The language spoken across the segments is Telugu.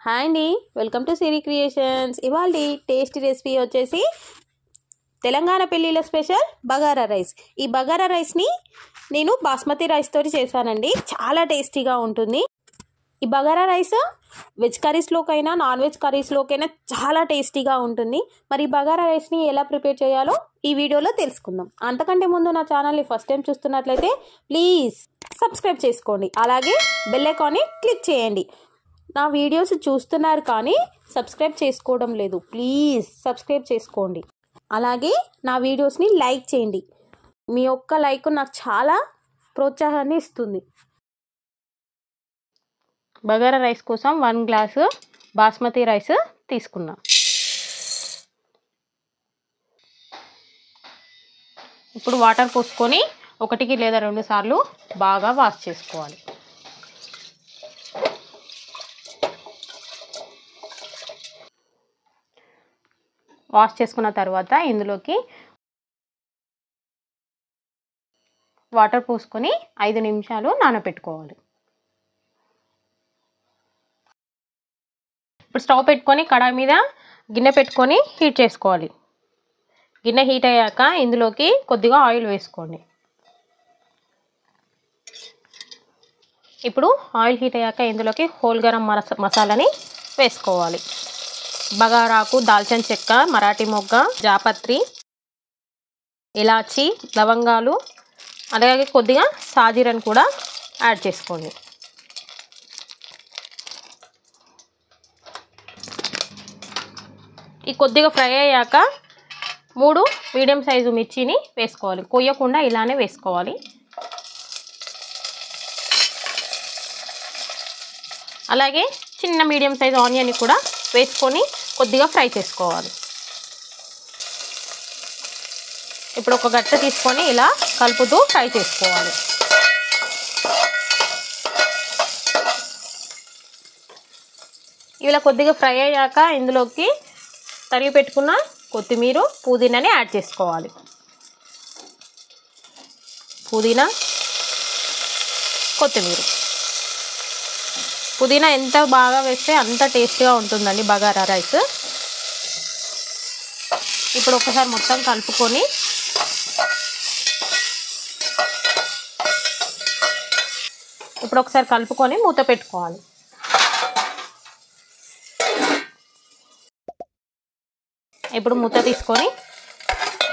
హాయ్ అండి, వెల్కమ్ టు సిరి క్రియేషన్స్. ఇవాళ టేస్టీ రెసిపీ వచ్చేసి తెలంగాణ పెళ్ళిళ్ళ స్పెషల్ బగారా రైస్. ఈ బగారా రైస్ని నేను బాస్మతి రైస్ తోటి చేశానండి. చాలా టేస్టీగా ఉంటుంది. ఈ బగారా రైస్ వెజ్ కర్రీస్లోకైనా నాన్ వెజ్ కర్రీస్లోకైనా చాలా టేస్టీగా ఉంటుంది. మరి ఈ బగారా రైస్ని ఎలా ప్రిపేర్ చేయాలో ఈ వీడియోలో తెలుసుకుందాం. అంతకంటే ముందు నా ఛానల్ని ఫస్ట్ టైం చూస్తున్నట్లయితే ప్లీజ్ సబ్స్క్రైబ్ చేసుకోండి, అలాగే బెల్ ఐకాన్ని క్లిక్ చేయండి. నా వీడియోస్ చూస్తున్నారు కానీ సబ్స్క్రైబ్ చేసుకోవడం లేదు. ప్లీజ్ సబ్స్క్రైబ్ చేసుకోండి, అలాగే నా వీడియోస్ని లైక్ చేయండి. మీ ఒక్క లైక్ నాకు చాలా ప్రోత్సాహాన్ని ఇస్తుంది. బగారా రైస్ కోసం 1 గ్లాసు బాస్మతి రైస్ తీసుకున్నా. ఇప్పుడు వాటర్ పోసుకొని 1 లేదా 2 సార్లు బాగా వాష్ చేసుకోవాలి. వాష్ చేసుకున్న తర్వాత ఇందులోకి వాటర్ పోసుకొని 5 నిమిషాలు నానబెట్టుకోవాలి. ఇప్పుడు స్టవ్ పెట్టుకొని కడాయి మీద గిన్నె పెట్టుకొని హీట్ చేసుకోవాలి. గిన్నె హీట్ అయ్యాక ఇందులోకి కొద్దిగా ఆయిల్ వేసుకోండి. ఇప్పుడు ఆయిల్ హీట్ అయ్యాక ఇందులోకి హోల్ గరం మసాలాని వేసుకోవాలి. బగారాకు, దాల్చిన చెక్క, మరాఠీ మొగ్గ, జాపత్రి, ఇలాచి, లవంగాలు, అలాగే కొద్దిగా సాజీరను కూడా యాడ్ చేసుకోండి. ఈ కొద్దిగా ఫ్రై అయ్యాక 3 మీడియం సైజు మిర్చిని వేసుకోవాలి. కొయ్యకుండా ఇలానే వేసుకోవాలి. అలాగే చిన్న మీడియం సైజు ఆనియన్ని కూడా వేసుకొని కొద్దిగా ఫ్రై చేసుకోవాలి. ఇప్పుడు ఒక గట్ట తీసుకొని ఇలా కలుపుతూ ఫ్రై చేసుకోవాలి. ఇలా కొద్దిగా ఫ్రై అయ్యాక ఇందులోకి తరిగి పెట్టుకున్న కొత్తిమీర, పుదీనాని యాడ్ చేసుకోవాలి. పుదీనా, కొత్తిమీర. పుదీనా ఎంత బాగా వేస్తే అంత టేస్టీగా ఉంటుందండి బగారా రైస్. ఇప్పుడు ఒకసారి మొత్తం కలుపుకొని మూత పెట్టుకోవాలి. ఇప్పుడు మూత తీసుకొని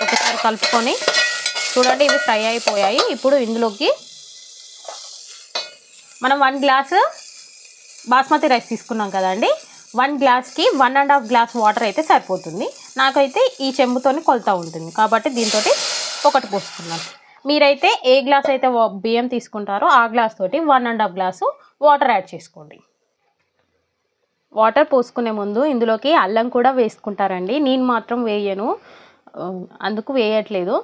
ఒకసారి కలుపుకొని చూడండి, ఇవి ఫ్రై అయిపోయాయి. ఇప్పుడు ఇందులోకి మనం 1 గ్లాసు బాస్మతి రైస్ తీసుకున్నాం కదండి. 1 గ్లాస్కి 1.5 గ్లాస్ వాటర్ అయితే సరిపోతుంది. నాకైతే ఈ చెంబుతోని కొలత ఉంటుంది కాబట్టి దీంతో 1 పోసుకున్నాను. మీరైతే ఏ గ్లాస్ అయితే బియ్యం తీసుకుంటారో ఆ గ్లాస్ తోటి 1.5 గ్లాసు వాటర్ యాడ్ చేసుకోండి. వాటర్ పోసుకునే ముందు ఇందులోకి అల్లం కూడా వేసుకుంటారండి. నేను మాత్రం వేయను, అందుకు వేయట్లేదు.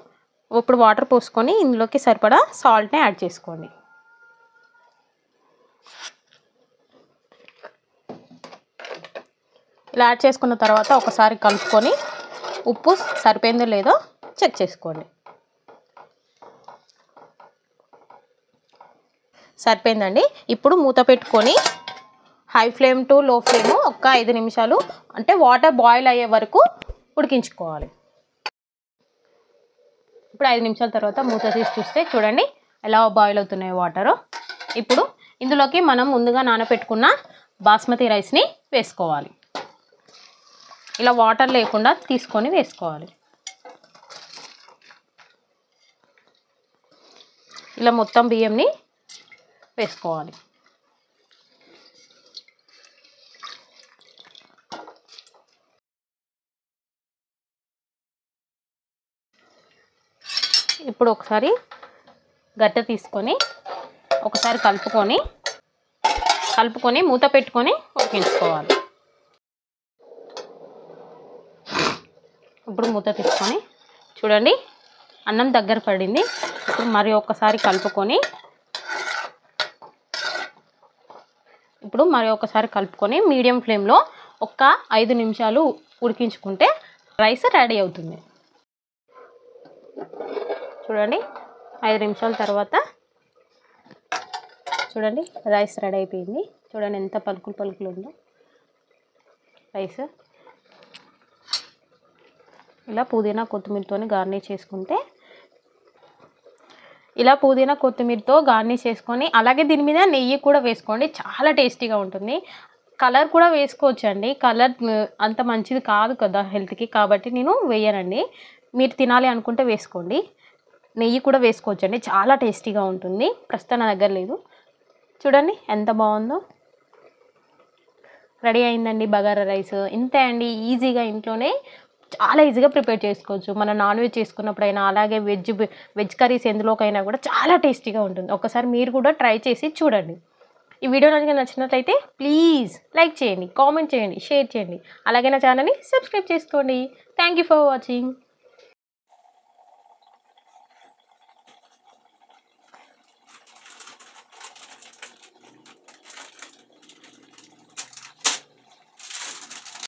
ఇప్పుడు వాటర్ పోసుకొని ఇందులోకి సరిపడా సాల్ట్ని యాడ్ చేసుకోండి. ఇలా యాడ్ చేసుకున్న తర్వాత ఒకసారి కలుపుకొని ఉప్పు సరిపోయిందో లేదో చెక్ చేసుకోండి. సరిపోయిందండి. ఇప్పుడు మూత పెట్టుకొని హై ఫ్లేమ్ టు లో ఫ్లేమ్ ఒక 5 నిమిషాలు, అంటే వాటర్ బాయిల్ అయ్యే వరకు ఉడికించుకోవాలి. ఇప్పుడు 5 నిమిషాల తర్వాత మూత తీసి చూస్తే చూడండి ఎలా బాయిల్ అవుతున్నాయి వాటర్. ఇప్పుడు ఇందులోకి మనం ముందుగా నానబెట్టుకున్న బాస్మతి రైస్ని వేసుకోవాలి. ఇలా వాటర్ లేకుండా తీసుకొని వేసుకోవాలి. ఇలా మొత్తం బియ్యంని వేసుకోవాలి. ఇప్పుడు ఒకసారి గట్ట తీసుకొని ఒకసారి కలుపుకొని మూత పెట్టుకొని ఉడికించుకోవాలి. ఇప్పుడు మూత తీసుకొని చూడండి అన్నం దగ్గర పడింది. ఇప్పుడు మరి ఒకసారి కలుపుకొని మీడియం ఫ్లేమ్లో ఒక 5 నిమిషాలు ఉడికించుకుంటే రైస్ రెడీ అవుతుంది. చూడండి 5 నిమిషాల తర్వాత చూడండి రైస్ రెడీ అయిపోయింది. చూడండి ఎంత పలుకులు ఉందో. రైస్ ఇలా పుదీనా కొత్తిమీరతో గార్నిష్ చేసుకుంటే, ఇలా పుదీనా కొత్తిమీరతో గార్నిష్ చేసుకొని అలాగే దీని మీద నెయ్యి కూడా వేసుకోండి, చాలా టేస్టీగా ఉంటుంది. కలర్ కూడా వేసుకోవచ్చండి, కలర్ అంత మంచిది కాదు కదా హెల్త్కి, కాబట్టి నేను వేయనండి. మీరు తినాలి అనుకుంటే వేసుకోండి. నెయ్యి కూడా వేసుకోవచ్చండి, చాలా టేస్టీగా ఉంటుంది. ప్రస్తుతం నా దగ్గర లేదు. చూడండి ఎంత బాగుందో. రెడీ అయిందండి బగారా రైస్. ఇంతే అండి, ఈజీగా ఇంట్లోనే చాలా ఈజీగా ప్రిపేర్ చేసుకోవచ్చు. మనం నాన్ వెజ్ చేసుకున్నప్పుడైనా, అలాగే వెజ్ కర్రీస్ ఎందులోకైనా కూడా చాలా టేస్టీగా ఉంటుంది. ఒకసారి మీరు కూడా ట్రై చేసి చూడండి. ఈ వీడియో కనుక నచ్చినట్లయితే ప్లీజ్ లైక్ చేయండి, కామెంట్ చేయండి, షేర్ చేయండి. అలాగే నా ఛానల్ని సబ్స్క్రైబ్ చేసుకోండి. Thank you for watching.